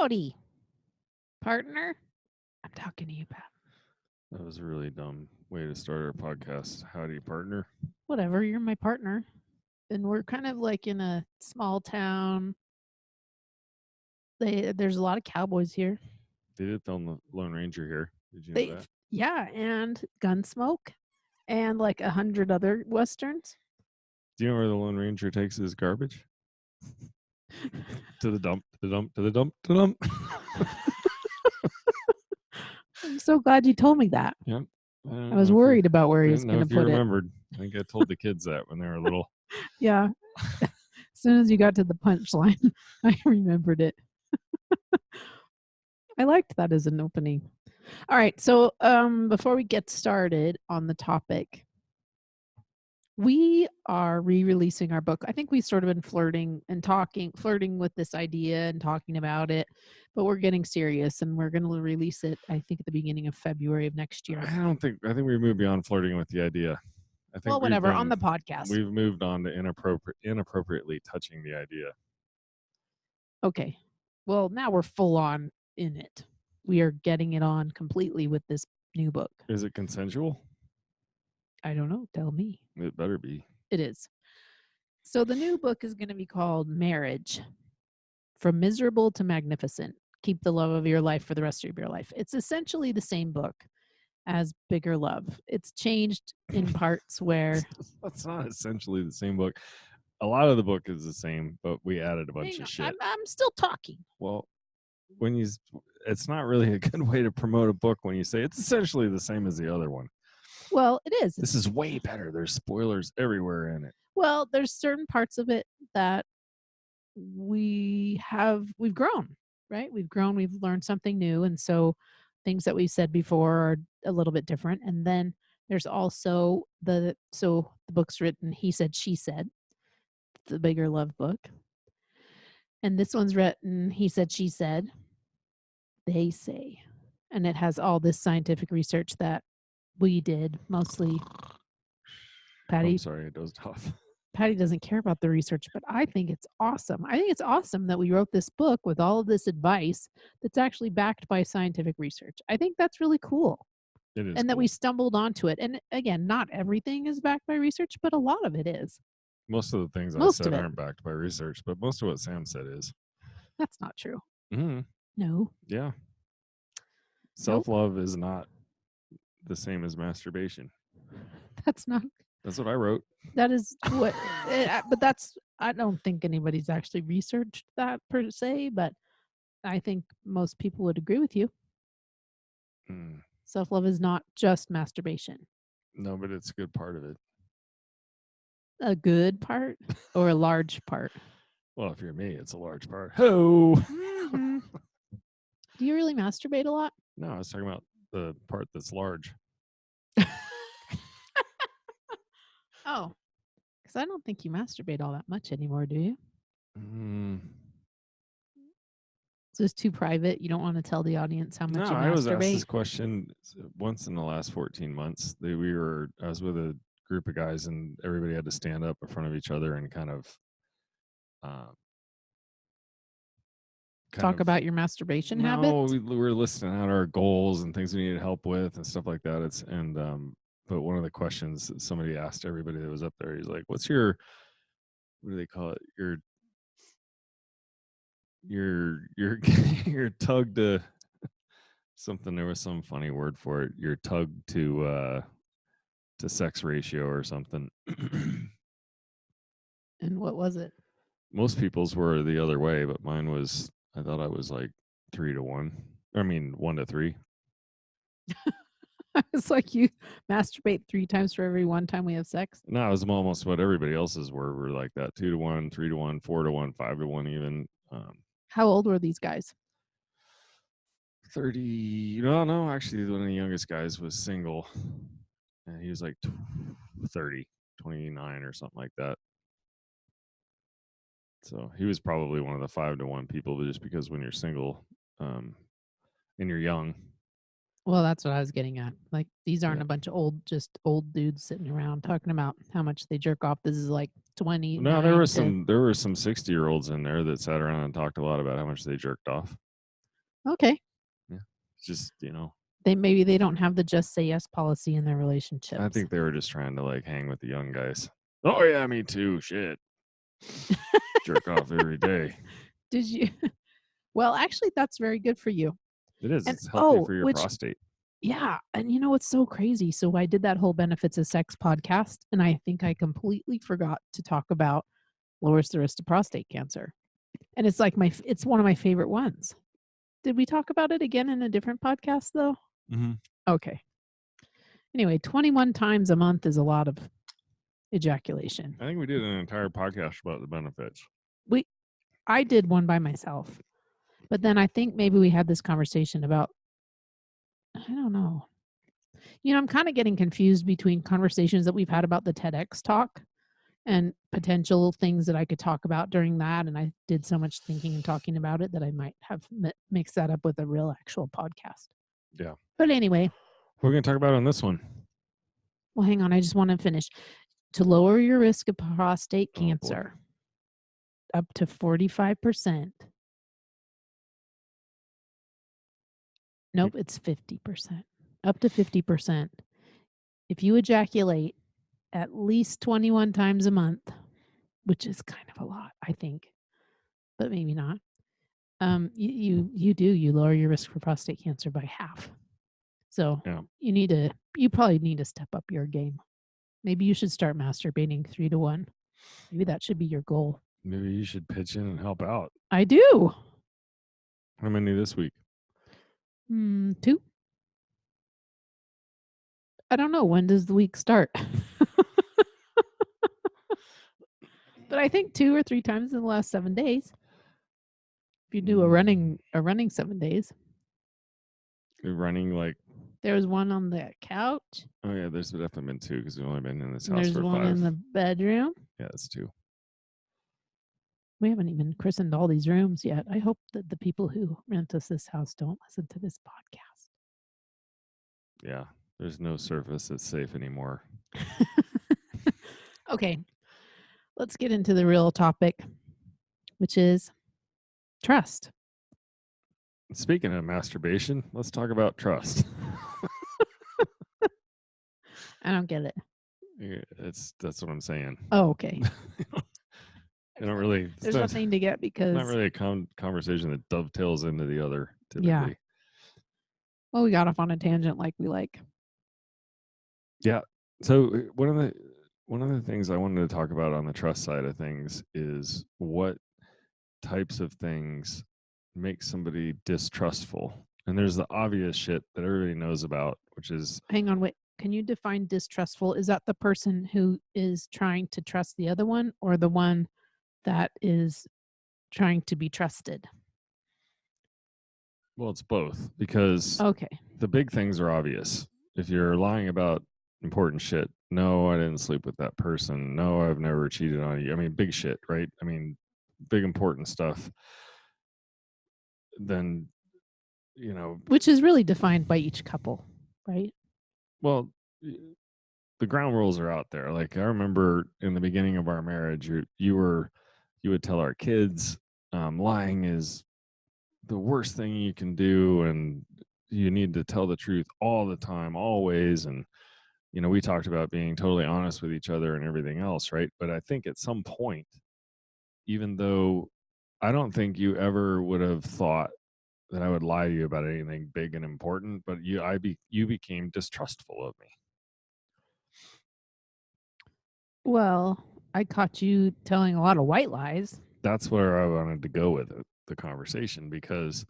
Howdy, partner. I'm talking to you, Pat. That was a really dumb way to start our podcast. Howdy, partner. Whatever, you're my partner. And we're kind of like in a small town. There's a lot of cowboys here. They did film the Lone Ranger here. Did you know that? Yeah, and Gunsmoke and like 100 other westerns. Do you know where the Lone Ranger takes his garbage? To the dump, to the dump, to the dump, to the dump. I'm so glad you told me that. Yep. I was worried about where he was going to put it. Remembered. I think I told the kids that when they were little. Yeah. As soon as you got to the punchline, I remembered it. I liked that as an opening. All right. So before we get started on the topic, we are re-releasing our book. I think we've sort of been flirting with this idea and talking about it, but we're getting serious and we're going to release it, I think, at the beginning of February of next year. I think we moved beyond flirting with the idea. I think whatever, on the podcast. We've moved on to inappropriately touching the idea. Okay. Well, now we're full on in it. We are getting it on completely with this new book. Is it consensual? I don't know. Tell me. It better be. It is. So the new book is going to be called Marriage, From Miserable to Magnificent. Keep the love of your life for the rest of your life. It's essentially the same book as Bigger Love. It's changed in parts where... That's not essentially the same book. A lot of the book is the same, but we added a bunch of shit. I'm still talking. Well, it's not really a good way to promote a book when you say it's essentially the same as the other one. Well, it is. This is way better. There's spoilers everywhere in it. Well, there's certain parts of it that we've grown, right? We've grown, we've learned something new. And so things that we've said before are a little bit different. And then there's also the book's written, He Said, She Said, the Bigger Love book. And this one's written, He Said, She Said, They Say. And it has all this scientific research that we did, mostly. Patty. I'm sorry, I dozed off. Patty doesn't care about the research, but I think it's awesome. I think it's awesome that we wrote this book with all of this advice that's actually backed by scientific research. I think that's really cool. It is. And that we stumbled onto it. And again, not everything is backed by research, but a lot of it is. Most of the things I said aren't backed by research, but most of what Sam said is. That's not true. Mm-hmm. No. Yeah. Self-love is not the same as masturbation. That's what I wrote. That is what, but I don't think anybody's actually researched that per se, but I think most people would agree with you. Self-love is not just masturbation. No, but it's a good part of it. A good part or a large part? Well, if you're me, it's a large part. Ho! Mm-hmm. Do you really masturbate a lot? No, I was talking about the part that's large. Oh, because I don't think you masturbate all that much anymore, do you? Is this too private? You don't want to tell the audience how much you masturbate? I was asked this question once in the last 14 months. I was with a group of guys, and everybody had to stand up in front of each other and kind of talk about your masturbation habits? No, we were listing out our goals and things we needed help with and stuff like that. But one of the questions that somebody asked everybody that was up there, he's like, "What's what do they call it? Your tug to something." There was some funny word for it. Your tug to sex ratio or something. And what was it? Most people's were the other way, but mine was, I thought I was like 3 to 1. I mean, 1 to 3. It's like you masturbate 3 times for every 1 time we have sex. No, it was almost what everybody else's were like that. 2 to 1, 3 to 1, 4 to 1, 5 to 1 even. How old were these guys? 30. No, actually one of the youngest guys was single. And he was like 30, 29 or something like that. So he was probably one of the 5 to 1 people, just because when you're single and you're young. Well, that's what I was getting at. Like, these aren't a bunch of old dudes sitting around talking about how much they jerk off. This is like 20. No, there were some 60-year-olds in there that sat around and talked a lot about how much they jerked off. Okay. Yeah. Just, Maybe they don't have the just say yes policy in their I relationships. think they were just trying to like hang with the young guys. Oh yeah, me too. Shit. Jerk off every day. Did you? Well, actually, that's very good for you. It is. And It's healthy for your which prostate. yeah, and you know what's so crazy? So I did that whole benefits of sex podcast, and I think I completely forgot to talk about lowers the risk of prostate cancer. And it's like it's one of my favorite ones. Did we talk about it again in a different podcast though? Mm-hmm. Okay. Anyway, 21 times a month is a lot of ejaculation. I think we did an entire podcast about the benefits. We I did one by myself. But then I think maybe we had this conversation about I don't know. I'm kind of getting confused between conversations that we've had about the TEDx talk and potential things that I could talk about during that. And I did so much thinking and talking about it that I might have mixed that up with a real actual podcast. Yeah. But anyway, We're going to talk about it on this one. well, hang on. I just want to finish. To lower your risk of prostate Oh, boy. cancer up to 45%. Nope, it's 50%. Up to 50%. If you ejaculate at least 21 times a month, which is kind of a lot, I think, but maybe not. You lower your risk for prostate cancer by half. So Yeah. you probably need to step up your game. Maybe you should start masturbating 3-1. Maybe that should be your goal. Maybe you should pitch in and help out. I do. How many this week? 2. I don't know. When does the week start? But I think 2 or 3 times in the last 7 days. If you do a running 7 days. You're running like. There was one on the couch. Oh yeah, there's definitely been 2 because we've only been in this And house there's for one 5. in the bedroom. Yeah, it's 2. We haven't even christened all these rooms yet. I hope that the people who rent us this house don't listen to this podcast. Yeah, there's no surface that's safe anymore. Okay, let's get into the real topic, which is trust. Speaking of masturbation, let's talk about trust. I don't get it. Yeah, that's what I'm saying. Oh, okay. I don't really. There's nothing to get because not really a conversation that dovetails into the other. Typically. Yeah. Well, we got off on a tangent like we like. Yeah. So one of the things I wanted to talk about on the trust side of things is what types of things make somebody distrustful. And there's the obvious shit that everybody knows about, which is. Hang on, wait. Can you define distrustful? Is that the person who is trying to trust the other one or the one that is trying to be trusted? Well, it's both because Okay. the big things are obvious. If you're lying about important shit, no, I didn't sleep with that person. No, I've never cheated on you. I mean, big shit, right? I mean, big important stuff. Then, which is really defined by each couple, right? Well, the ground rules are out there. Like I remember in the beginning of our marriage, you would tell our kids, lying is the worst thing you can do, and you need to tell the truth all the time, always. And we talked about being totally honest with each other and everything else, right? But I think at some point, even though I don't think you ever would have thought that I would lie to you about anything big and important, but you became distrustful of me. Well, I caught you telling a lot of white lies. That's where I wanted to go with the conversation, because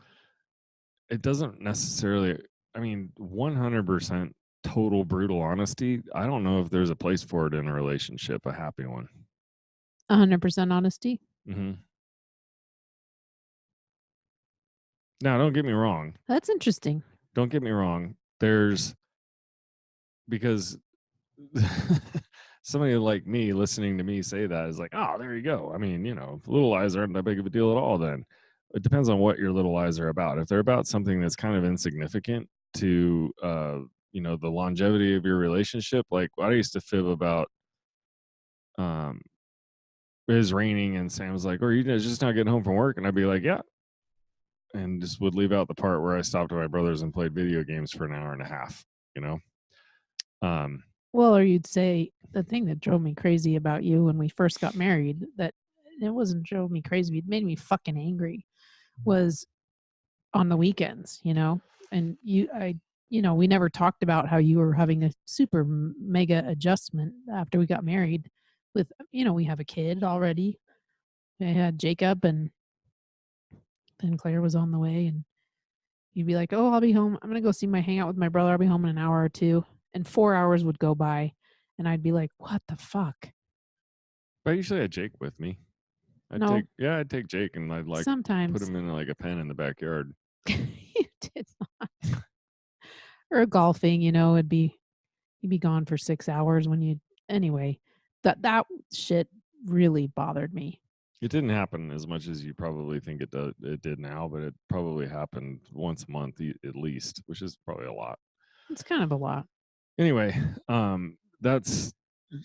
it doesn't necessarily, 100% total brutal honesty. I don't know if there's a place for it in a relationship, a happy one. 100% honesty. Mm-hmm. Now, don't get me wrong. That's interesting. Don't get me wrong. Because somebody like me listening to me say that is like, oh, there you go. I mean, little lies aren't that big of a deal at all. Then it depends on what your little lies are about. If they're about something that's kind of insignificant to, the longevity of your relationship, like I used to fib about, it was raining and Sam was like, "Oh, are you just not getting home from work?" And I'd be like, "Yeah." and just would leave out the part where I stopped at my brother's and played video games for an hour and a half, you know? Um, Well, or you'd say the thing that drove me crazy about you when we first got married, that it wasn't drove me crazy, it made me fucking angry, was on the weekends, you know? And we never talked about how you were having a super mega adjustment after we got married with, we have a kid already. I had Jacob, and then Claire was on the way, and you'd be like, "Oh, I'll be home. I'm gonna go see my hang out with my brother. I'll be home in an hour or two." And 4 hours would go by, and I'd be like, "What the fuck?" but I usually had Jake with me. No, I'd take Jake and I'd like put sometimes him in like a pen in the backyard. you did not. Or golfing, it'd be you'd be gone for 6 hours when you anyway. That shit really bothered me. It didn't happen as much as you probably think it did now, but it probably happened once a month at least, which is probably a lot. It's kind of a lot. Anyway, that's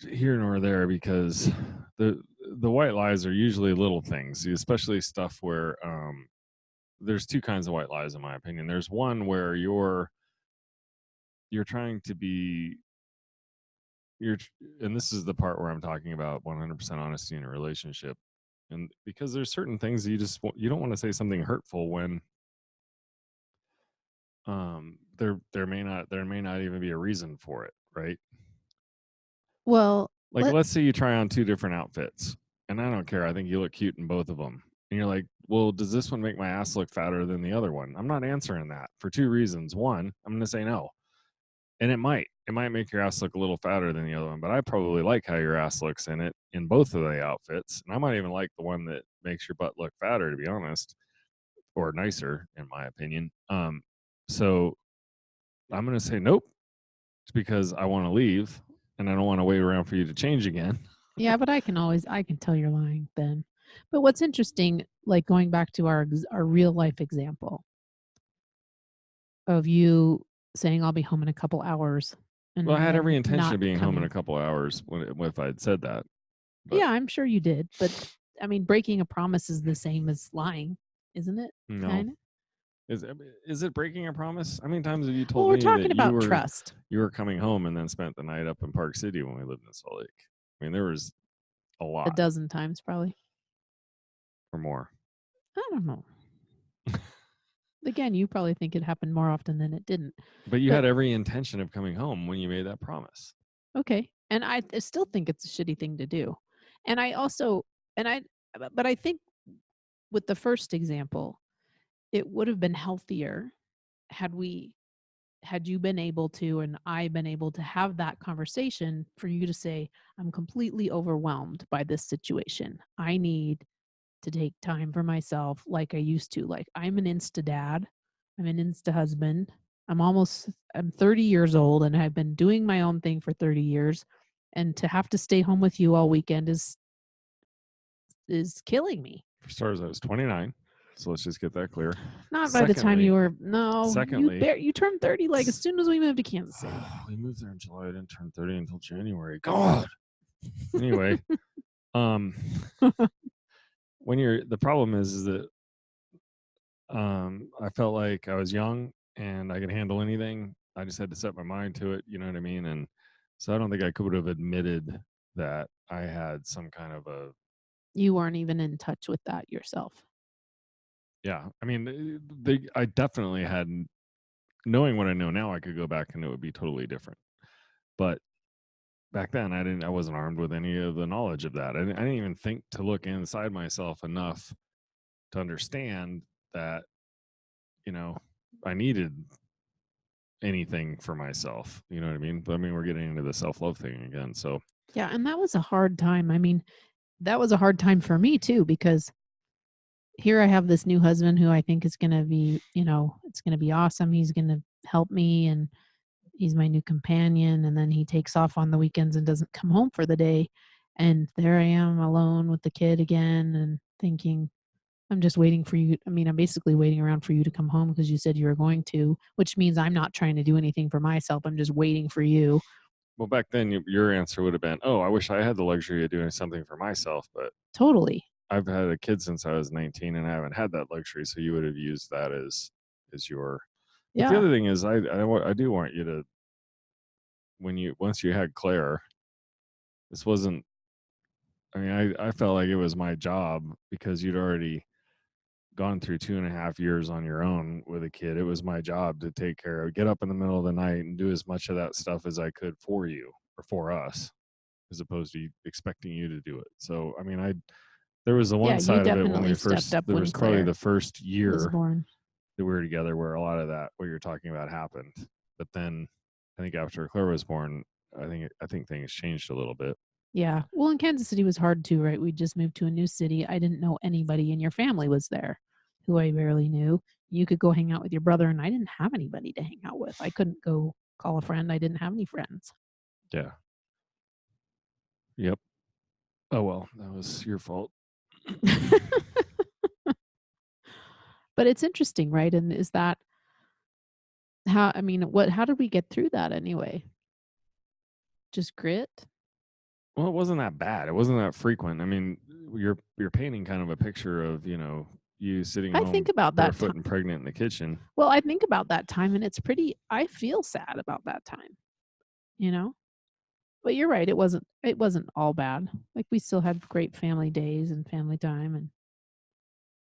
here nor there because the white lies are usually little things, especially stuff where there's two kinds of white lies in my opinion. There's one where you're trying to be you're and this is the part where I'm talking about 100% honesty in a relationship. And because there's certain things you don't want to say something hurtful when there may not even be a reason for it, right? Well, Like, let let's say you try on two different outfits, and I don't care. I think you look cute in both of them. And you're like, well, does this one make my ass look fatter than the other one? I'm not answering that for two reasons. One, I'm going to say no. And it might make your ass look a little fatter than the other one, but I probably like how your ass looks in both of the outfits. And I might even like the one that makes your butt look fatter, to be honest, or nicer, in my opinion. So I'm going to say nope. It's because I want to leave and I don't want to wait around for you to change again. Yeah, but I can tell you're lying then. But what's interesting, like going back to our real life example of you saying I'll be home in a couple hours Well, I and had every then intention not of being home in a coming. couple hours if I'd said that. But Yeah, I'm sure you did, but I mean, breaking a promise is the same as lying, isn't it? no, Kind of. is is it breaking a promise? How many times have you Well, told we're me that talking about trust you were coming home and then spent the night up in Park City when we lived in Salt Lake? I mean, there was a a lot dozen times probably. or more. I don't know. Again, you probably think it happened more often than it didn't. But you But had every intention of coming home when you made that promise. okay, and I still think it's a shitty thing to do. And I also and I but I think with the first example, it would have been healthier had we had you been able to and I been able to have that conversation for you to say, I'm completely overwhelmed by this situation. I need to take time for myself like I used to. Like I'm an insta dad, I'm an insta husband. I'm 30 years old and I've been doing my own thing for 30 years. And to have to stay home with you all weekend is killing me. For starters, I was 29, so let's just get that clear. Not by the time you Secondly, were no, secondly, you turned 30 like as soon as we moved to Kansas City. we moved there in July. I didn't turn 30 until January. God. Anyway, um, when you're the problem is that I felt like I was young and I could handle anything. I just had to set my mind to it. You know what I mean? And so I don't think I could have admitted that I had some kind of a You weren't even in touch with that yourself. yeah. I mean, I definitely had knowing what I know now. I could go back and it would be totally different. But back then, I wasn't armed with any of the knowledge of that. I didn't even think to look inside myself enough to understand that you know I needed anything for myself. You know what I mean? But I mean, we're getting into the self love thing again. So Yeah, and that was a hard time. I mean, that was a hard time for me too because here I have this new husband who I think is going to be, it's going to be awesome. He's going to help me and he's my new companion and then he takes off on the weekends and doesn't come home for the day and there I am alone with the kid again and thinking I'm just waiting for you. I mean, I'm basically waiting around for you to come home because you said you were going to, which means I'm not trying to do anything for myself. I'm just waiting for you. well, back then your answer would have been, "Oh, I wish I had the luxury of doing something for myself." But Totally. I've had a kid since I was 19, and I haven't had that luxury. So you would have used that as your. But the Yeah. other thing is, I do want you to, when you once you had Claire, this wasn't. I mean, I felt like it was my job because you'd already gone through 2.5 years on your own with a kid. It was my job to take care of, get up in the middle of the night and do as much of that stuff as I could for you or for us, as opposed to expecting you to do it. So, I mean, there was the Yeah, one you side of it when definitely stepped up there when was probably Claire the first was year born. that we were together where a lot of that, what you're talking about, happened. But then I think after Claire was born, I think things changed a little bit. Yeah. Well, in Kansas City was hard too, right? We just moved to a new city. I didn't know anybody, and your family was there who I barely knew. You could go hang out with your brother, and I didn't have anybody to hang out with. I couldn't go call a friend. I didn't have any friends. Yeah. Yep. Oh well, that was your fault. But it's interesting, right? And is that how, I mean, how did we get through that anyway? Just grit? Well, it wasn't that bad. It wasn't that frequent. I mean, you're painting kind of a picture of, you sitting I home think about that barefoot time. and pregnant in the kitchen. Well, I think about that time and it's pretty, I feel sad about that time, you know? But you're right, it wasn't all bad. Like, we still had great family days and family time, and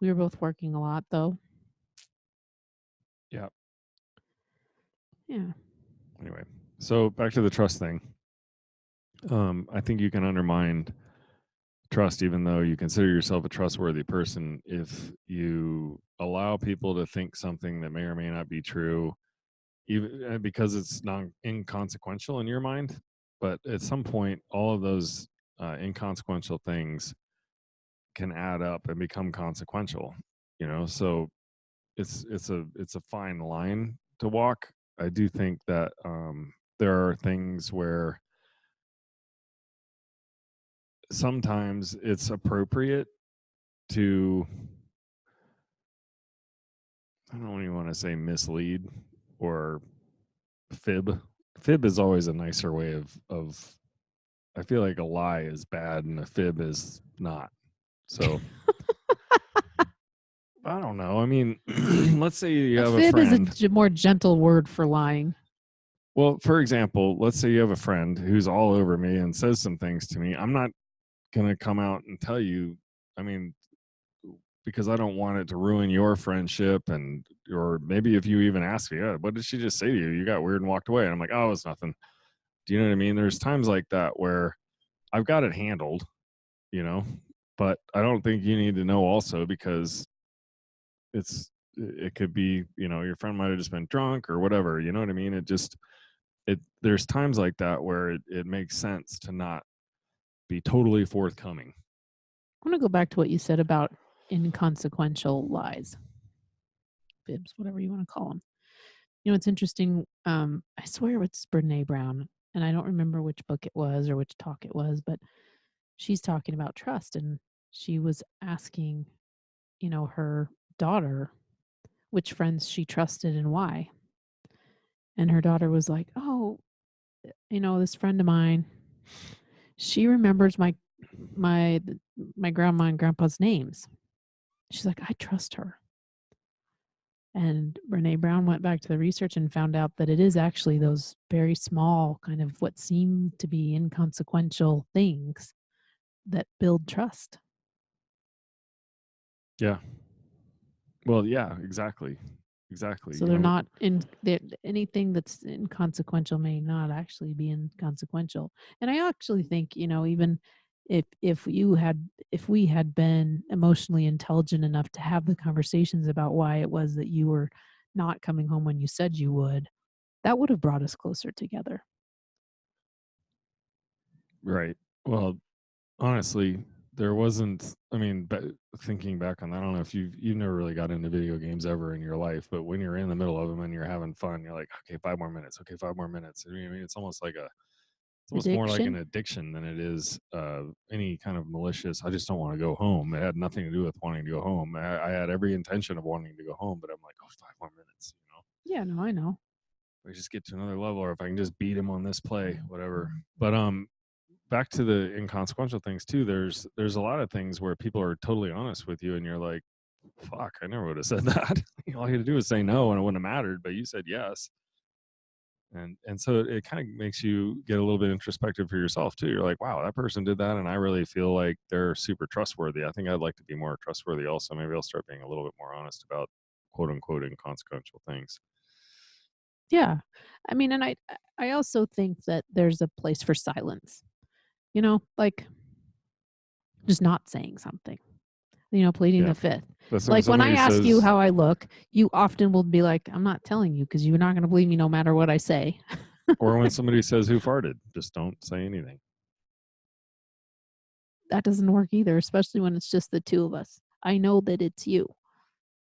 we were both working a lot, though. Yeah. Yeah. Anyway, so back to the trust thing. I think you can undermine trust even though you consider yourself a trustworthy person if you allow people to think something that may or may not be true, even because it's non inconsequential in your mind. But at some point, all of those inconsequential things can add up and become consequential. So it's a fine line to walk. I do think that there are things where sometimes it's appropriate to, I don't even want to say mislead or fib. Fib is always a nicer way of I feel like a lie is bad and a fib is not. So I don't know. I mean, let's say you A have a fib is a friend. more gentle word for lying. Well, for example, let's say you have a friend who's all over me and says some things to me. I'm not gonna come out and tell you. I mean, because I don't want it to ruin your friendship, and or maybe if you even ask me, what did she just say to you? You got weird and walked away. And I'm like, oh, it's nothing. Do you know what I mean? There's times like that where I've got it handled, you know, but I don't think you need to know also because it could be, your friend might have just been drunk or whatever. You know what I mean? There's times like that where it makes sense to not be totally forthcoming. I wanna go back to what you said about inconsequential lies, fibs, whatever you wanna call them. It's interesting, I swear it's Brené Brown, and I don't remember which book it was or which talk it was, but she's talking about trust, and she was asking, her daughter which friends she trusted and why. And her daughter was like, "Oh, this friend of mine, she remembers my my grandma and grandpa's names." She's like, "I trust her." And Brene Brown went back to the research and found out that it is actually those very small, kind of what seem to be inconsequential things that build trust. Yeah. Well, yeah, exactly. Exactly. So they're not anything that's inconsequential may not actually be inconsequential. And I actually think, even if we had been emotionally intelligent enough to have the conversations about why it was that you were not coming home when you said you would, that would have brought us closer together. Right. Well, honestly, there wasn't. I mean, thinking back on that, I don't know if you've never really got into video games ever in your life, but when you're in the middle of them and you're having fun, you're like, okay, 5 more minutes. Okay, 5 more minutes. I mean, it's almost like it's almost more like an Addiction? addiction than it is any kind of malicious. I just don't want to go home. It had nothing to do with wanting to go home. I had every intention of wanting to go home, but I'm like, oh, 5 more minutes. Yeah, no, I know. If I just get to another level, or if I can just beat him on this play, whatever. But back to the inconsequential things too. There's a lot of things where people are totally honest with you, and you're like, "Fuck, I never would have said that." All you had to do was say no, and it wouldn't have mattered. But you said yes, and so it kind of makes you get a little bit introspective for yourself too. You're like, "Wow, that person did that, and I really feel like they're super trustworthy. I think I'd like to be more trustworthy. Also, maybe I'll start being a little bit more honest about quote unquote inconsequential things." Yeah. I mean, and I also think that there's a place for silence, like just not saying something, pleading Yeah, the fifth. that's when Like when I somebody ask you says, how I look, you often will be like, I'm not telling you because you're not going to believe me no matter what I say. or when somebody says who farted, just don't say anything. That doesn't work either, especially when it's just the two of us. I know that it's you.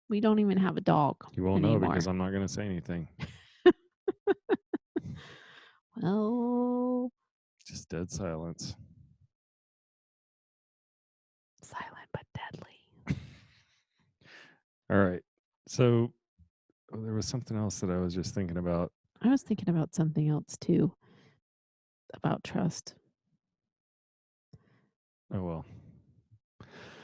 We don't even have a dog You won't know because anymore. I'm not going to say anything. Well, Just dead silence. silent but deadly. All right. So there was something else that I was just thinking about. I was thinking about something else too, about trust. Oh, well.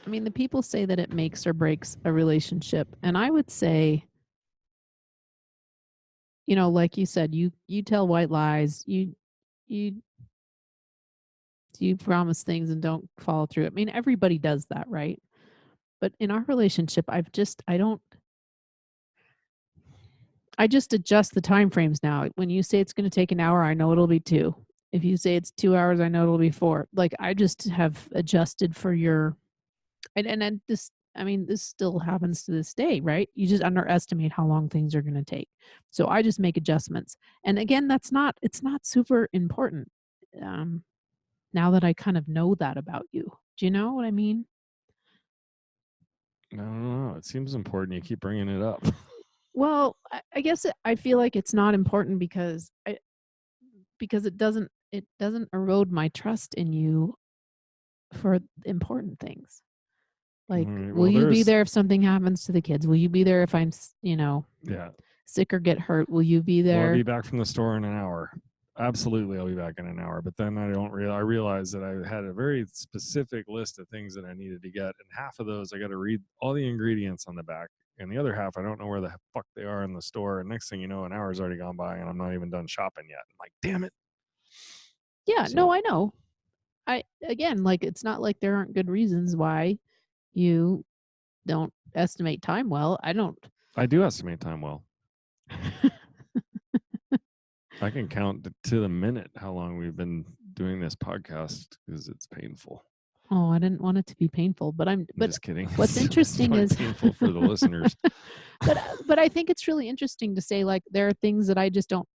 I mean, the people say that it makes or breaks a relationship, and I would say, like you said, you tell white lies, you you promise things and don't follow through. I mean, everybody does that, right? But in our relationship, I just adjust the time frames now. When you say it's going to take an hour, I know it'll be 2. If you say it's 2 hours, I know it'll be 4. Like I just have adjusted for your and this I mean, this still happens to this day, right? You just underestimate how long things are going to take. So I just make adjustments. And again, it's not super important. Um Now that I kind of know that about you. Do you know what I mean? I don't know. It seems important. You keep bringing it up. Well, I guess I feel like it's not important because it doesn't erode my trust in you for important things. All Like, right. will Well, you be there's, there if something happens to the kids? Will you be there if yeah. sick or get hurt? Will you be Will I be there? back from the store in an hour? Absolutely, I'll be back in an hour. But then I realized that I had a very specific list of things that I needed to get, and half of those I got to read all the ingredients on the back, and the other half I don't know where the fuck they are in the store. And next thing you know, an hour's already gone by, and I'm not even done shopping yet. I'm like, damn it! Yeah, no, So I know. I again, like it's not like there aren't good reasons why you don't estimate time well. I don't. I do estimate time well. I can count to the minute how long we've been doing this podcast because it's painful. Oh, I didn't want it to be painful, I'm just kidding. what's It's interesting probably is painful for the listeners. but I think it's really interesting to say, like, there are things that I don't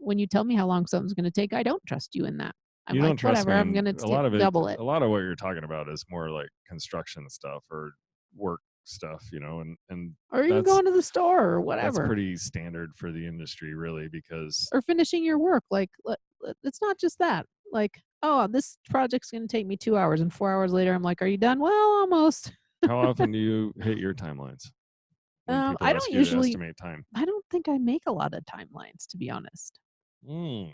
when you tell me how long something's gonna take, I don't trust you in that. I'm You don't like, trust "Whatever, me, I'm and gonna a lot of it, double it." a lot of what you're talking about is more like construction stuff or work stuff, and Or even that's going to the store or that's whatever. pretty standard for the industry, really, because Or finishing your work, like, it's not just that. Like, "Oh, this project's gonna take me 2 hours," and 4 hours later, I'm like, "Are you done?" "Well, almost." how often do you hit your timelines when people I ask don't you to usually estimate time? I don't think I make a lot of timelines, to be honest. Mm.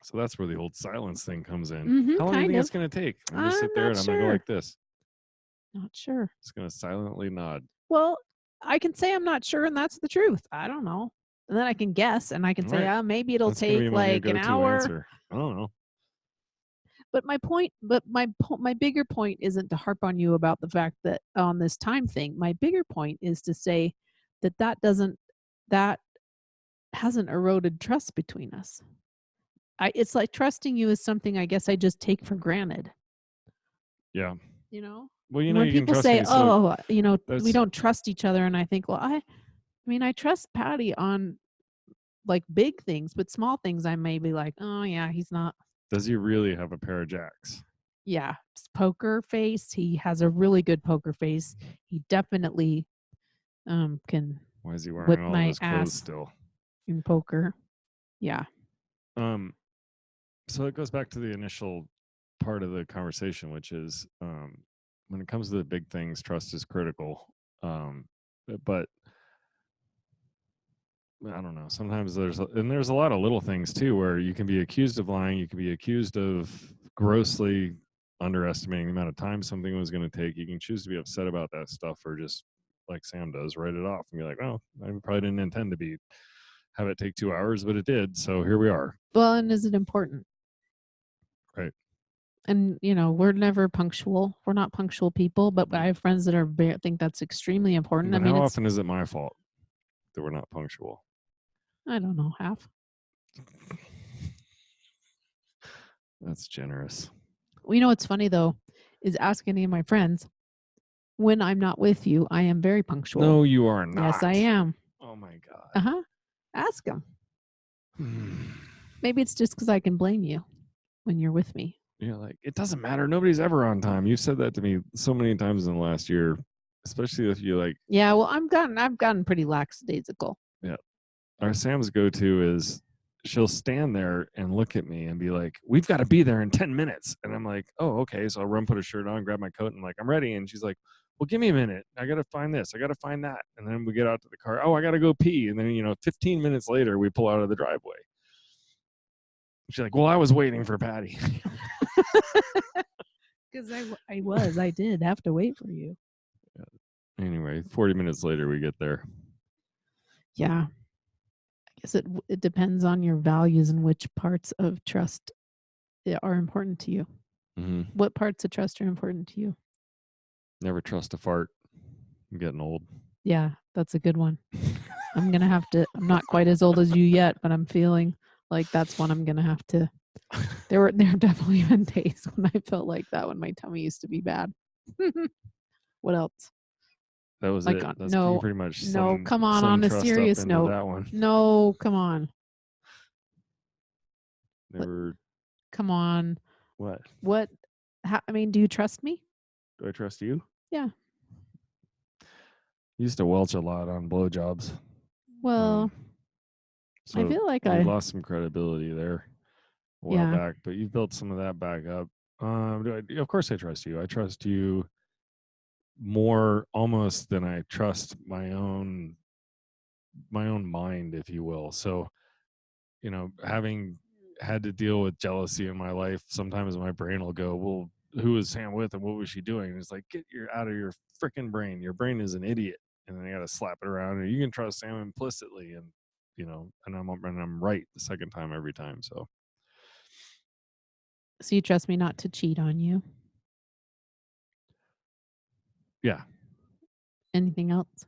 So that's where the old silence thing comes in. Mhm, How long do you kind think of. it's going to take? I'm going to I'm sit there not and I'm going to go sure. like this. Not sure. Just going to silently nod. Well, I can say I'm not sure, and that's the truth. I don't know. And then I can guess, and I can All say, right. "Oh, maybe it'll That's going to be take my new like an go-to hour." answer. I don't know. My bigger point isn't to harp on you about the fact that on this time thing. My bigger point is to say that hasn't eroded trust between us. It's like trusting you is something I guess I just take for granted. Yeah. You know, Well, and when you can people trust say, me. So "Oh, we that's don't trust each other," and I think, well, I mean, I trust Patty on like big things, but small things I may be like, "Oh yeah, he's not." does he really have a pair of jacks? Yeah, poker face. He has a really good poker face. He definitely can Why is he whip wearing all of my his clothes ass still? in poker. Yeah. Um, so it goes back to the initial part of the conversation, which is when it comes to the big things, trust is critical. But I don't know. Sometimes there's a lot of little things too where you can be accused of lying. You can be accused of grossly underestimating the amount of time something was going to take. You can choose to be upset about that stuff, or just like Sam does, write it off and be like, "Oh, I probably didn't intend to be have it take 2 hours, but it did. So here we are." Well, and is it important? Right. And, we're never punctual. We're not punctual people, but I Mm. have friends that think that's extremely important. I But mean, how it's often is it my fault that we're not punctual? I don't know, half. That's generous. Well, what's funny though is ask any of my friends. When I'm not with you, I am very punctual. No, you are Yes, I not. am. Oh my god. Uh-huh. Ask them. Maybe it's just because I can blame you when you're with me. Like, it doesn't matter. Nobody's ever on time. You've said that to me so many times in the last year, especially if you like, Yeah, well, I've gotten pretty lackadaisical. yeah. Our Sam's go to is she'll stand there and look at me and be like, "We've got to be there in 10 minutes." And I'm like, "Oh, okay." So I'll run, put a shirt on, grab my coat, and I'm like, "I'm ready." And she's like, "Well, give me a minute. I got to find this. I got to find that." And then we get out to the car. "Oh, I got to go pee." And then, 15 minutes later, we pull out of the driveway. She's like, "Well, I was waiting for Patty." Because I did have to wait for you. Anyway, 40 minutes later, we get there. Yeah. I guess it depends on your values and which parts of trust are important to you. Mm-hmm. What parts of trust are important to you? Never trust a fart. I'm getting old. Yeah, that's a good one. I'm not quite as old as you yet, but I'm feeling like that's one I'm gonna have to. There have definitely been days when I felt like that when my tummy used to be bad. What else? That was Like it. That's you no, pretty much no, come sum on a trust up serious into note. that one. No, come on. What Never. come on. What? What I mean, do you trust me? Do I trust you? Yeah. You used to welch a lot on blowjobs. Well, I So feel like you lost some credibility there a while yeah. back, but you've built some of that back up. Of course I trust you. I trust you more almost than I trust my own mind, if you will. So, having had to deal with jealousy in my life, sometimes my brain will go, "Well, who was Sam with and what was she doing?" And it's like, get your out of your freaking brain. Your brain is an idiot. And then I got to slap it around. And you can trust Sam implicitly, and I'm right the second time every time. So So you trust me not to cheat on you? yeah. Anything else?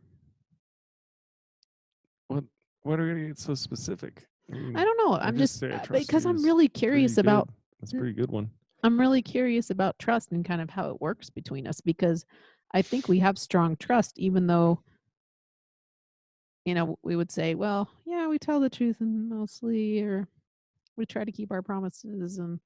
What what are we gonna get so specific? I I mean, don't know. I I'm just just say I trust because you I'm is really pretty curious good. about That's a pretty good one. I'm really curious about trust and kind of how it works between us because I think we have strong trust even though, we would say, well, yeah, we tell the truth and mostly or we try to keep our promises and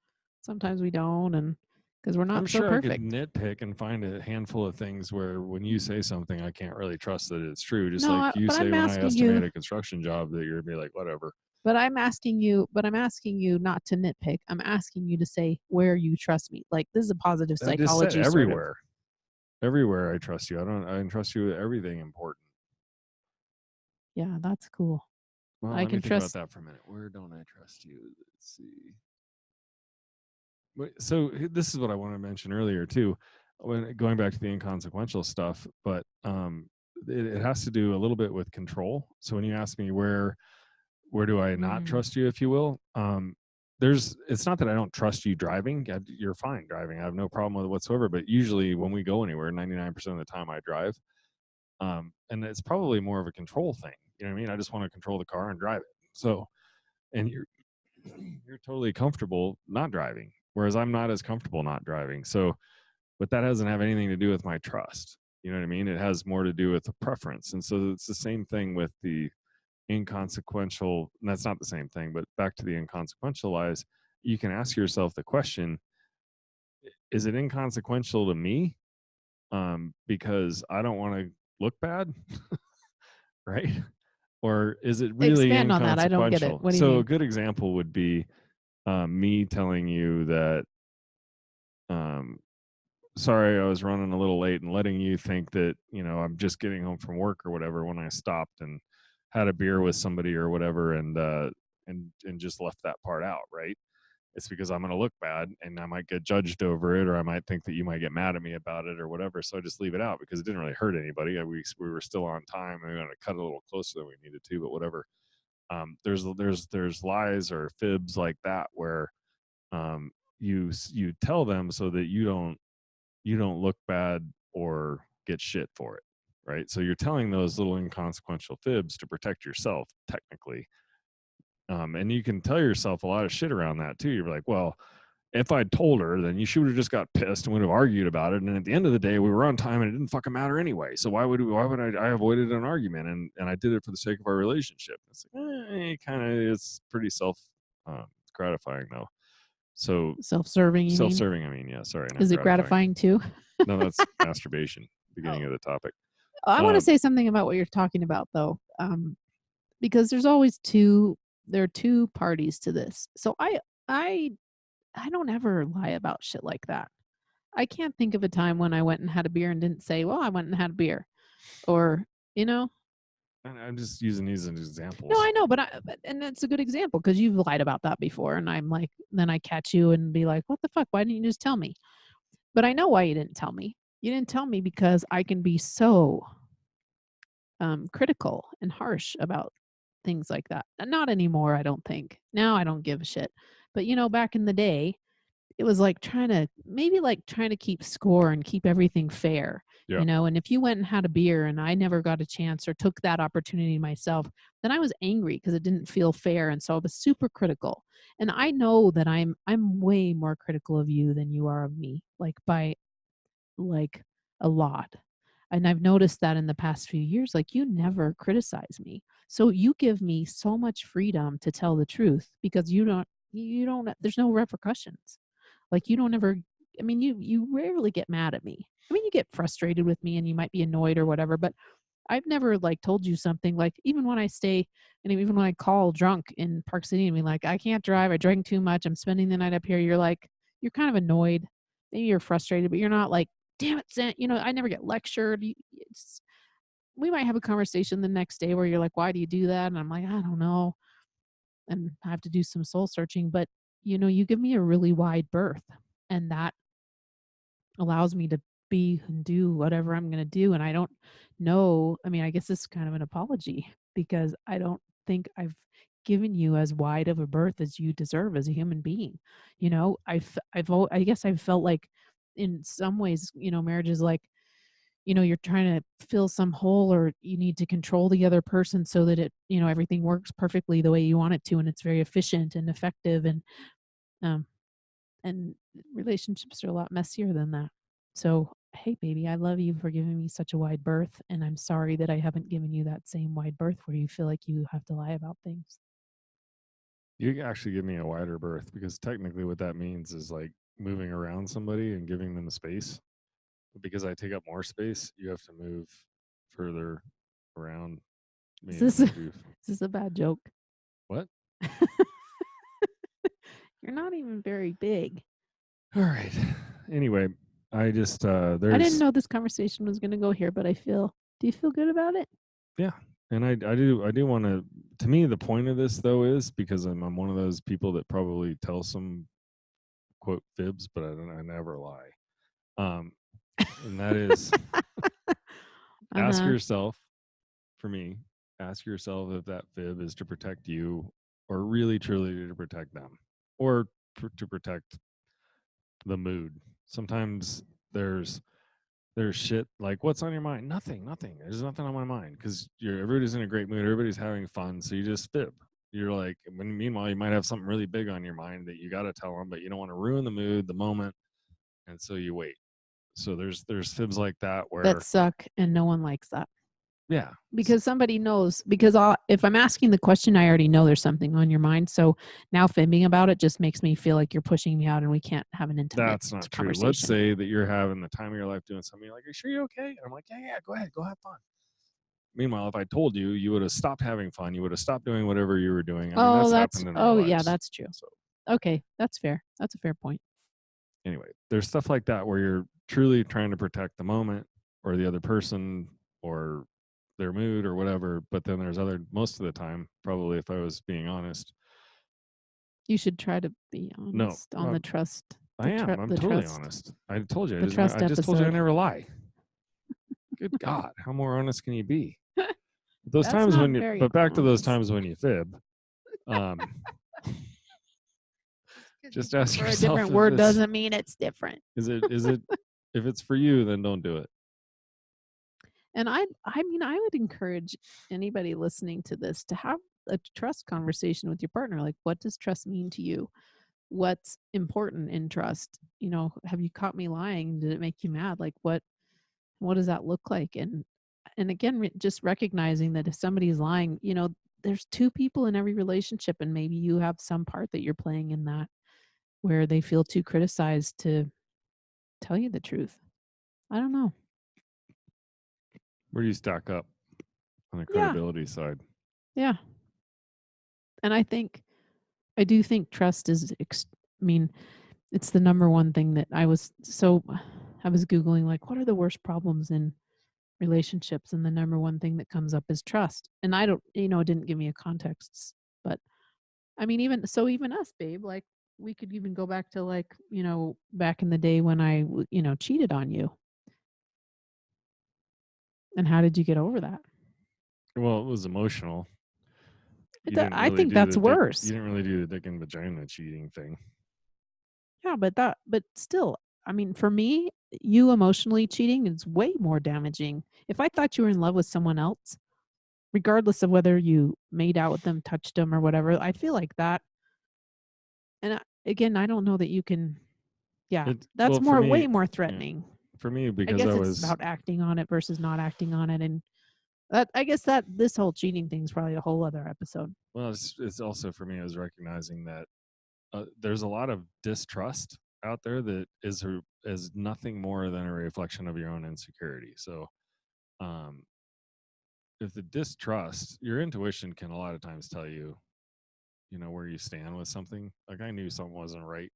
sometimes we don't and because we're I'm not so sure I could perfect. nitpick and find a handful of things where when you say something, I can't really trust that it's true. Just No, like you but say I'm when I asking you estimate a construction job that you're gonna be like, whatever. but I'm asking you not to nitpick. I'm asking you to say where you trust me. Like this is a positive I just said psychology sort of. everywhere. Everywhere I trust you. I entrust you with everything important. Yeah, that's cool. Well, I let me can think about trust. that for a minute. Where don't I trust you? Let's see. So this is what I want to mention earlier too, when going back to the inconsequential stuff, but it has to do a little bit with control. So when you ask me where do I not Mm, trust you, if you will, it's not that I don't trust you driving. Yeah, you're fine driving. I have no problem with it whatsoever. But usually when we go anywhere, 99% of the time I drive, and it's probably more of a control thing. You know what I mean? I just want to control the car and drive it. So, and you're totally comfortable not driving, whereas I'm not as comfortable not driving. So, but that doesn't have anything to do with my trust. You know what I mean? It has more to do with the preference. And so it's the same thing with the inconsequential. And that's not the same thing, but back to the inconsequential lies, you can ask yourself the question, is it inconsequential to me? Because I don't want to look bad, right? Or is it really expand on that. I don't get it. inconsequential? What do you So a mean? good example would be me telling you that, um, sorry, I was running a little late, and letting you think that I'm just getting home from work or whatever when I stopped, and had a beer with somebody or whatever, and just left that part out, right? It's because I'm going to look bad and I might get judged over it, or I might think that you might get mad at me about it or whatever. So I just leave it out because it didn't really hurt anybody. We were still on time, and we going to cut a little closer than we needed to, but whatever. There's lies or fibs like that where you tell them so that you don't look bad or get shit for it, right? So you're telling those little inconsequential fibs to protect yourself, technically. And you can tell yourself a lot of shit around that too. You're like, well, if I'd told her, then you should have just got pissed and would have argued about it. And at the end of the day, we were on time and it didn't fucking matter anyway. So why would I avoided an argument, and I did it for the sake of our relationship. It's like, kind of, it's pretty gratifying though. So Self-serving, you mean? self-serving, I mean, yeah, sorry, not Is it gratifying. gratifying too? No, that's masturbation, beginning Oh, of the topic. I want to Um, say something about what you're talking about though, because there's always two. There are two parties to this. So I I don't ever lie about shit like that. I can't think of a time when I went and had a beer and didn't say, "Well, I went and had a beer," or you know. and I'm just using these as No, examples. I know, and that's a good example because you've lied about that before, and I'm like, then I catch you and be like, "What the fuck? Why didn't you just tell me?" But I know why you didn't tell me. You didn't tell me because I can be so critical and harsh about things like that. Not anymore, I don't think. Now I don't give a shit. But back in the day, it was like trying to keep score and keep everything fair, Yeah. and if you went and had a beer and I never got a chance or took that opportunity myself, then I was angry because it didn't feel fair, and so I was super critical. And I know that I'm way more critical of you than you are of me, like by like a lot. And I've noticed that in the past few years, like you never criticize me. So you give me so much freedom to tell the truth because you don't there's no repercussions. Like you don't ever I mean you rarely get mad at me. I mean you get frustrated with me and you might be annoyed or whatever, but I've never like told you something like even when I stay and even when I call drunk in Park City and be like, I can't drive, I drank too much, I'm spending the night up here, you're kind of annoyed. Maybe you're frustrated, but you're not like, damn it, Zant, I never get lectured. We might have a conversation the next day where you're like, why do you do that? And I'm like, I don't know. And I have to do some soul searching. But you give me a really wide berth. And that allows me to be and do whatever I'm going to do. And I don't know. I mean, I guess this is kind of an apology because I don't think I've given you as wide of a berth as you deserve as a human being. I guess I've felt like in some ways, marriage is like, you're trying to fill some hole or you need to control the other person so that everything works perfectly the way you want it to. And it's very efficient and effective. Um, and relationships are a lot messier than that. So, hey, baby, I love you for giving me such a wide berth. And I'm sorry that I haven't given you that same wide berth where you feel like you have to lie about things. You actually give me a wider berth because technically what that means is like moving around somebody and giving them the space. But because I take up more space, you have to move further around Is me to this, is move you. this a bad joke? What? You're not even very big. All right. Anyway, I just I didn't there's know this conversation was going to go here, but do you feel good about it? yeah, and I do want to me the point of this though is because I'm one of those people that probably tell some quote fibs, but I never lie. Um, and that is Uh ask huh. yourself, for me, ask yourself if that fib is to protect you or really truly to protect them or to protect the mood. Sometimes there's there's shit like what's on your mind? Nothing. There's nothing on my mind because everybody's in a great mood, everybody's having fun, so you just fib. You're like, meanwhile, you might have something really big on your mind that you got to tell them, but you don't want to ruin the mood, the moment, and so you wait. So there's fibs like that That where, suck, and no one likes that. yeah, Because somebody knows, because if I'm asking the question, I already know there's something on your mind. So now fibbing about it just makes me feel like you're pushing me out and we can't have an intimate that's not true. Let's conversation. say that you're having the time of your life doing something. You're like, are you sure you're okay? And I'm like, yeah, go ahead, go have fun. Meanwhile, if I told you, you would have stopped having fun. You would have stopped doing whatever you were doing. I mean, that's happened in our Oh yeah, lives. that's true. So Okay, that's fair. That's a fair point. anyway, there's stuff like that where you're truly trying to protect the moment or the other person or their mood or whatever. But then there's other most of the time, probably if I was being honest. You should try to be No, honest on the trust, I am. I'm the totally trust, honest. I told you. the trust I just told you I episode. never lie. Good God, how more honest can you be? Those That's times not when you, very but back to those honest. times when you fib. Um, Just because you just ask prefer a yourself different if word this doesn't mean it's different. is it if it's for you, then don't do it. And I mean, I would encourage anybody listening to this to have a trust conversation with your partner. Like, what does trust mean to you? What's important in trust? You know, have you caught me lying? Did it make you mad? Like, what does that look like? And again, just recognizing that if somebody's lying, you know, there's two people in every relationship, and maybe you have some part that you're playing in that where they feel too criticized to tell you the truth. I don't know. Where do you stack up on the Yeah, credibility side? yeah. And I do think trust is. I mean, it's the number one thing that I was googling like what are the worst problems in relationships, and the number one thing that comes up is trust. And I don't, you know, it didn't give me a context, but I mean, even us, babe, like we could even go back to like, you know, back in the day when you know, cheated on you. And how did you get over that? Well, it was emotional. I think that's You worse. didn't really do the dick and vagina cheating thing. Yeah, but still, I mean, for me, you emotionally cheating is way more damaging. If I thought you were in love with someone else, regardless of whether you made out with them, touched them, or whatever, I feel like that. And again, I don't know that you can. Yeah, It that's well for way me, more yeah, threatening. for me I because I guess it's was about acting on it versus not acting on it, and I guess that this whole cheating thing is probably a whole other episode. well, it's also for me is recognizing that there's a lot of distrust out there that is nothing more than a reflection of your own insecurity. So, um, if the distrust, your intuition can a lot of times tell you, you know, where you stand with something. Like I knew something wasn't right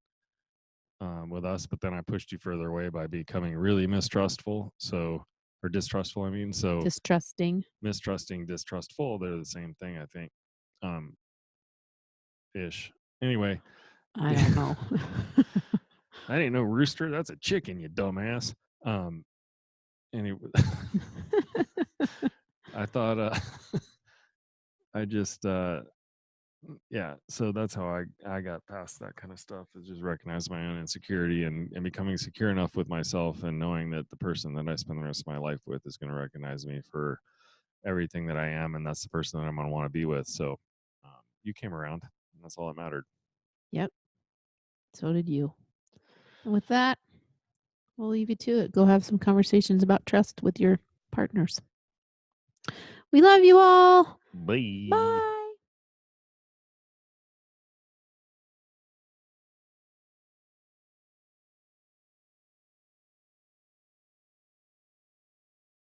with us, but then I pushed you further away by becoming really mistrustful. So, or distrustful, I mean. So, Distrusting. mistrusting, distrustful, they're the same thing, I think. Um, ish. Anyway, I don't know. that ain't no rooster. That's a chicken, you dumbass. Um, anyway, I thought, I just, yeah. So that's how I got past that kind of stuff is just recognize my own insecurity and becoming secure enough with myself and knowing that the person that I spend the rest of my life with is going to recognize me for everything that I am. And that's the person that I'm going to want to be with. So, you came around and that's all that mattered. Yep, so did you. And with that, we'll leave you to it. Go have some conversations about trust with your partners. We love you all. Bye. Bye.